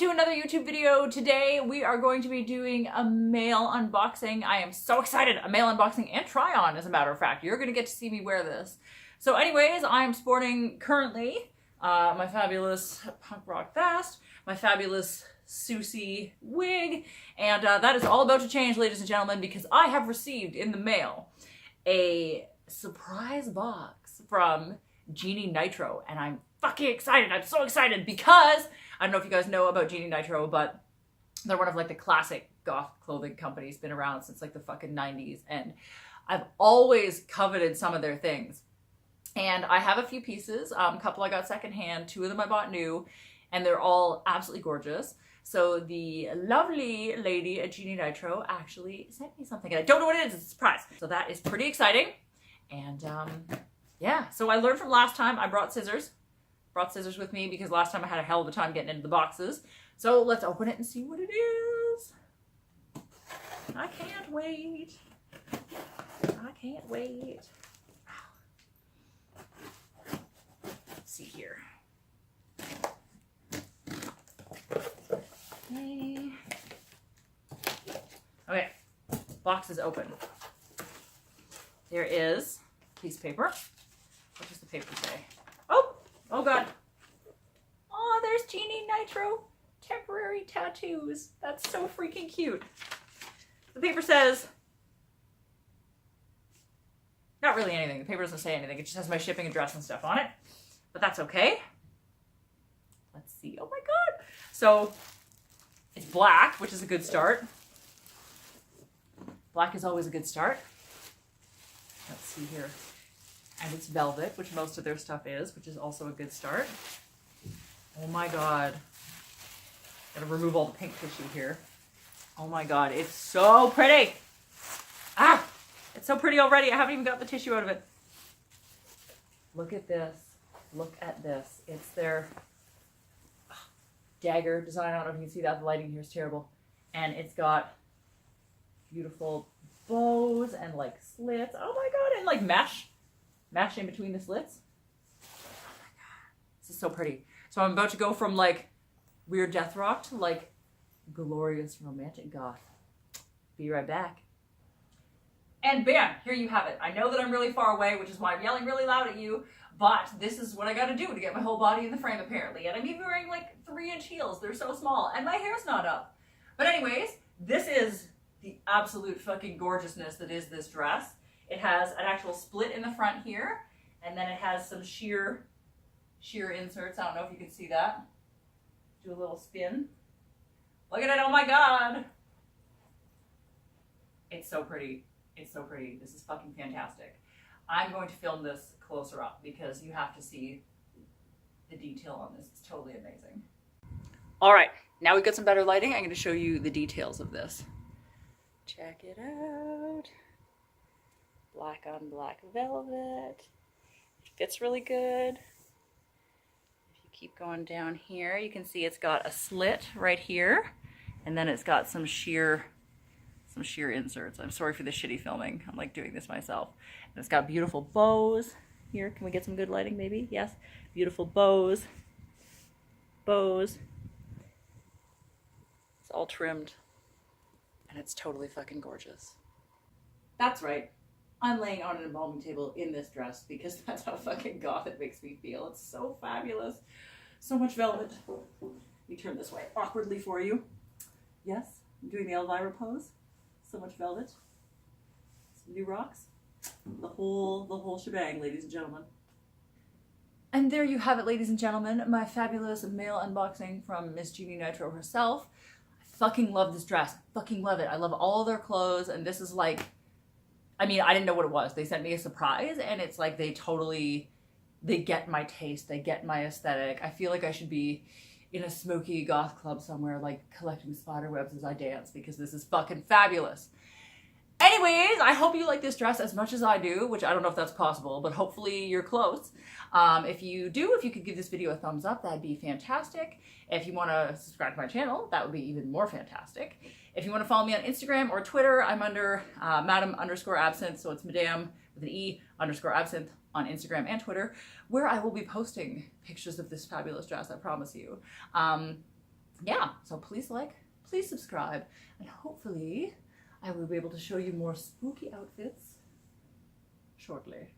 to another YouTube video. Today we are going to be doing a male unboxing. I am so excited. A male unboxing and try on, as a matter of fact. You're going to get to see me wear this. So anyways, I am sporting currently my fabulous punk rock vest, my fabulous Susie wig, and that is all about to change, ladies and gentlemen, because I have received in the mail a surprise box from Jeannie Nitro, and I'm fucking excited. I'm so excited because I don't know if you guys know about Jeannie Nitro, but they're one of like the classic goth clothing companies, been around since like the fucking 90s, and I've always coveted some of their things. And I have a few pieces, a couple I got secondhand, 2 of them I bought new, and they're all absolutely gorgeous. So the lovely lady at Jeannie Nitro actually sent me something, and I don't know what it is. It's a surprise. So that is pretty exciting. And yeah, so I learned from last time. I brought scissors. Brought scissors with me because last time I had a hell of a time getting into the boxes. So let's open it and see what it is. I can't wait. I can't wait. Let's see here. Okay, box is open. There is a piece of paper. What does the paper say? Oh God. Oh, there's Jeannie Nitro temporary tattoos. That's so freaking cute. The paper says, not really anything. The paper doesn't say anything. It just has my shipping address and stuff on it, but that's okay. Let's see. Oh my God. So it's black, which is a good start. Black is always a good start. Let's see here. And it's velvet, which most of their stuff is, which is also a good start. Oh my God. Gotta remove all the pink tissue here. Oh my God, it's so pretty. Ah, it's so pretty already. I haven't even got the tissue out of it. Look at this. Look at this. It's their dagger design. I don't know if you can see that. The lighting here is terrible. And it's got beautiful bows and like slits. Oh my God, and like mesh in between the slits. Oh my God, this is so pretty. So I'm about to go from like weird death rock to like glorious romantic goth. Be right back. And bam, here you have it. I know that I'm really far away, which is why I'm yelling really loud at you, but this is what I gotta do to get my whole body in the frame apparently. And I'm even wearing like 3-inch heels. They're so small and my hair's not up. But anyways, this is the absolute fucking gorgeousness that is this dress. It has an actual split in the front here, and then it has some sheer inserts. I don't know if you can see that. Do a little spin. Look at it, oh my God. It's so pretty. It's so pretty. This is fucking fantastic. I'm going to film this closer up because you have to see the detail on this. It's totally amazing. All right, now we've got some better lighting. I'm going to show you the details of this. Check it out. Black on black velvet. It fits really good. If you keep going down here, you can see it's got a slit right here, and then it's got some sheer inserts. I'm sorry for the shitty filming. I'm like doing this myself. And it's got beautiful bows here. Can we get some good lighting maybe? Yes. Beautiful bows. Bows. It's all trimmed. And it's totally fucking gorgeous. That's right. I'm laying on an embalming table in this dress because that's how fucking goth it makes me feel. It's so fabulous. So much velvet. Let me turn this way awkwardly for you. Yes, I'm doing the Elvira pose. So much velvet. Some new rocks. The whole shebang, ladies and gentlemen. And there you have it, ladies and gentlemen. My fabulous male unboxing from Miss Jeannie Nitro herself. I fucking love this dress. Fucking love it. I love all their clothes, and this is like, I mean, I didn't know what it was. They sent me a surprise, and it's like they get my taste. They get my aesthetic. I feel like I should be in a smoky goth club somewhere, like collecting spider webs as I dance, because this is fucking fabulous. Anyways, I hope you like this dress as much as I do, which I don't know if that's possible, but hopefully you're close. If you do, if you could give this video a thumbs up, that'd be fantastic. If you want to subscribe to my channel, that would be even more fantastic. If you want to follow me on Instagram or Twitter, I'm under madam_absinthe, so it's madam with an E_absinthe on Instagram and Twitter, where I will be posting pictures of this fabulous dress, I promise you. yeah, so please like, please subscribe, and hopefully I will be able to show you more spooky outfits shortly.